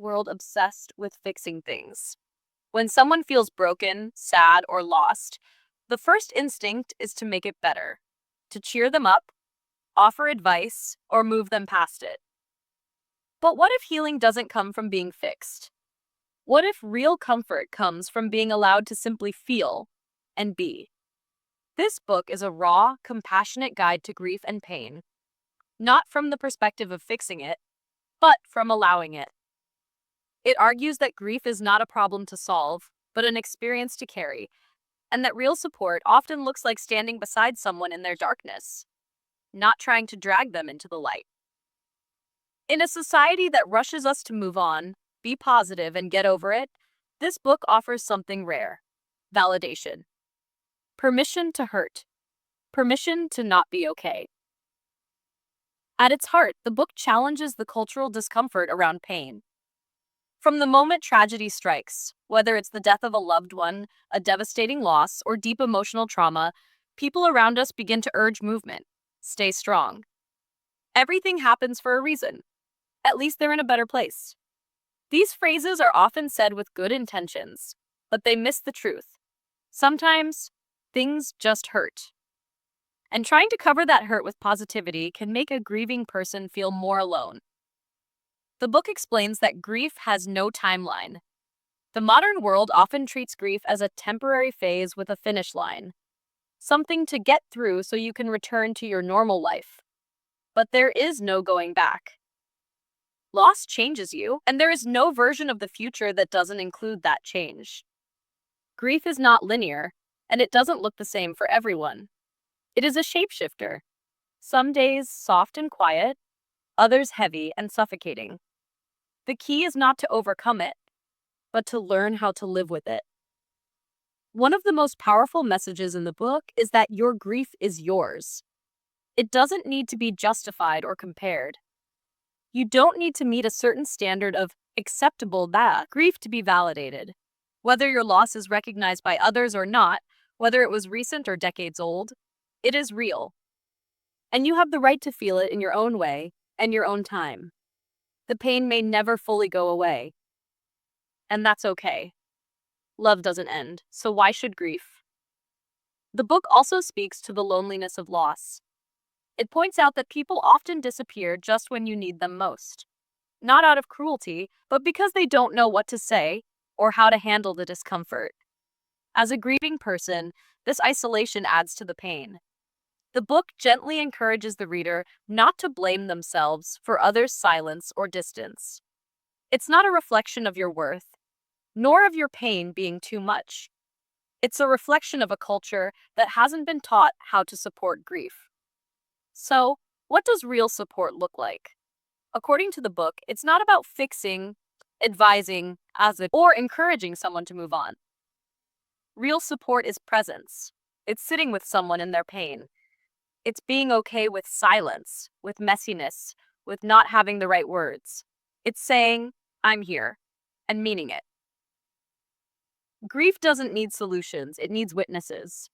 world obsessed with fixing things. When someone feels broken, sad, or lost, the first instinct is to make it better, to cheer them up, offer advice, or move them past it. But what if healing doesn't come from being fixed? What if real comfort comes from being allowed to simply feel and be? This book is a raw, compassionate guide to grief and pain, not from the perspective of fixing it, but from allowing it. It argues that grief is not a problem to solve, but an experience to carry, and that real support often looks like standing beside someone in their darkness, not trying to drag them into the light. In a society that rushes us to move on, be positive, and get over it, this book offers something rare: validation. Permission to hurt. Permission to not be okay. At its heart, the book challenges the cultural discomfort around pain. From the moment tragedy strikes, whether it's the death of a loved one, a devastating loss, or deep emotional trauma, people around us begin to urge movement. Stay strong. Everything happens for a reason. At least they're in a better place. These phrases are often said with good intentions, but they miss the truth. Sometimes, things just hurt. And trying to cover that hurt with positivity can make a grieving person feel more alone. The book explains that grief has no timeline. The modern world often treats grief as a temporary phase with a finish line, something to get through so you can return to your normal life. But there is no going back. Loss changes you, and there is no version of the future that doesn't include that change. Grief is not linear, and it doesn't look the same for everyone. It is a shapeshifter. Some days soft and quiet, others heavy and suffocating. The key is not to overcome it, but to learn how to live with it. One of the most powerful messages in the book is that your grief is yours. It doesn't need to be justified or compared. You don't need to meet a certain standard of acceptable that grief to be validated. Whether your loss is recognized by others or not, whether it was recent or decades old, it is real. And you have the right to feel it in your own way and your own time. The pain may never fully go away. And that's okay. Love doesn't end, so why should grief? The book also speaks to the loneliness of loss. It points out that people often disappear just when you need them most. Not out of cruelty, but because they don't know what to say or how to handle the discomfort. As a grieving person, this isolation adds to the pain. The book gently encourages the reader not to blame themselves for others' silence or distance. It's not a reflection of your worth, nor of your pain being too much. It's a reflection of a culture that hasn't been taught how to support grief. So, what does real support look like? According to the book, it's not about fixing, advising, or encouraging someone to move on. Real support is presence. It's sitting with someone in their pain. It's being okay with silence, with messiness, with not having the right words. It's saying, I'm here, and meaning it. Grief doesn't need solutions, it needs witnesses.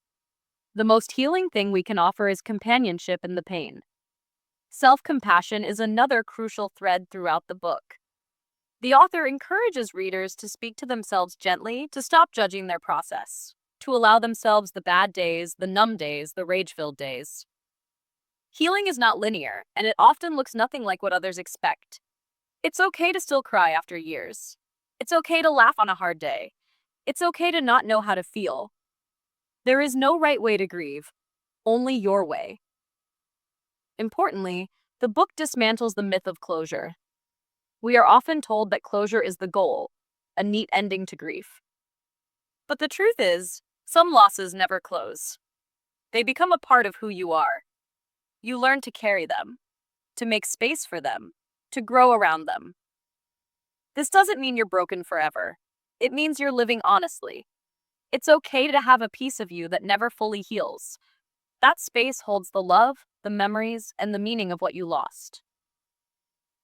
The most healing thing we can offer is companionship in the pain. Self-compassion is another crucial thread throughout the book. The author encourages readers to speak to themselves gently, to stop judging their process, to allow themselves the bad days, the numb days, the rage-filled days. Healing is not linear, and it often looks nothing like what others expect. It's okay to still cry after years. It's okay to laugh on a hard day. It's okay to not know how to feel. There is no right way to grieve, only your way. Importantly, the book dismantles the myth of closure. We are often told that closure is the goal, a neat ending to grief. But the truth is, some losses never close. They become a part of who you are. You learn to carry them, to make space for them, to grow around them. This doesn't mean you're broken forever. It means you're living honestly. It's okay to have a piece of you that never fully heals. That space holds the love, the memories, and the meaning of what you lost.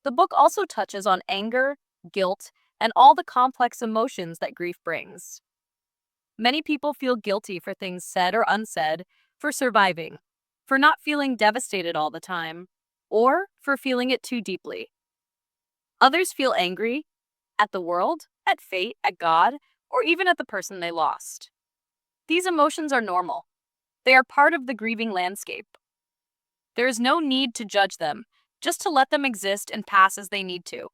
The book also touches on anger, guilt, and all the complex emotions that grief brings. Many people feel guilty for things said or unsaid, for surviving, for not feeling devastated all the time, or for feeling it too deeply. Others feel angry, at the world, at fate, at God, or even at the person they lost. These emotions are normal. They are part of the grieving landscape. There is no need to judge them, just to let them exist and pass as they need to.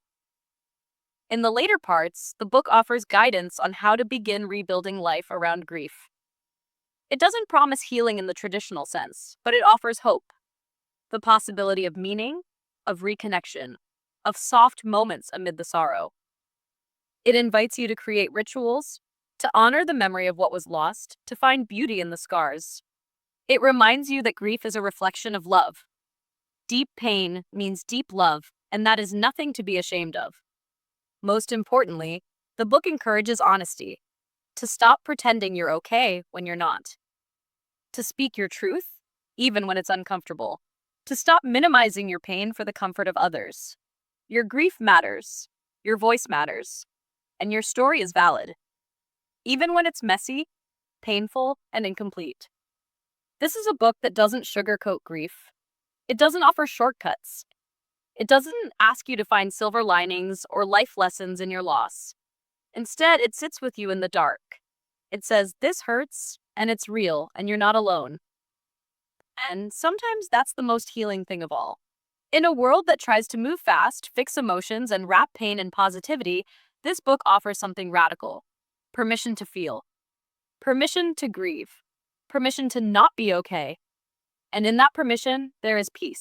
In the later parts, the book offers guidance on how to begin rebuilding life around grief. It doesn't promise healing in the traditional sense, but it offers hope, the possibility of meaning, of reconnection, of soft moments amid the sorrow. It invites you to create rituals, to honor the memory of what was lost, to find beauty in the scars. It reminds you that grief is a reflection of love. Deep pain means deep love, and that is nothing to be ashamed of. Most importantly, the book encourages honesty, to stop pretending you're okay when you're not, to speak your truth, even when it's uncomfortable, to stop minimizing your pain for the comfort of others. Your grief matters, your voice matters, and your story is valid, even when it's messy, painful, and incomplete. This is a book that doesn't sugarcoat grief. It doesn't offer shortcuts. It doesn't ask you to find silver linings or life lessons in your loss. Instead, it sits with you in the dark. It says, this hurts, and it's real, and you're not alone. And sometimes that's the most healing thing of all. In a world that tries to move fast, fix emotions, and wrap pain in positivity, this book offers something radical: permission to feel, permission to grieve, permission to not be okay. And in that permission, there is peace.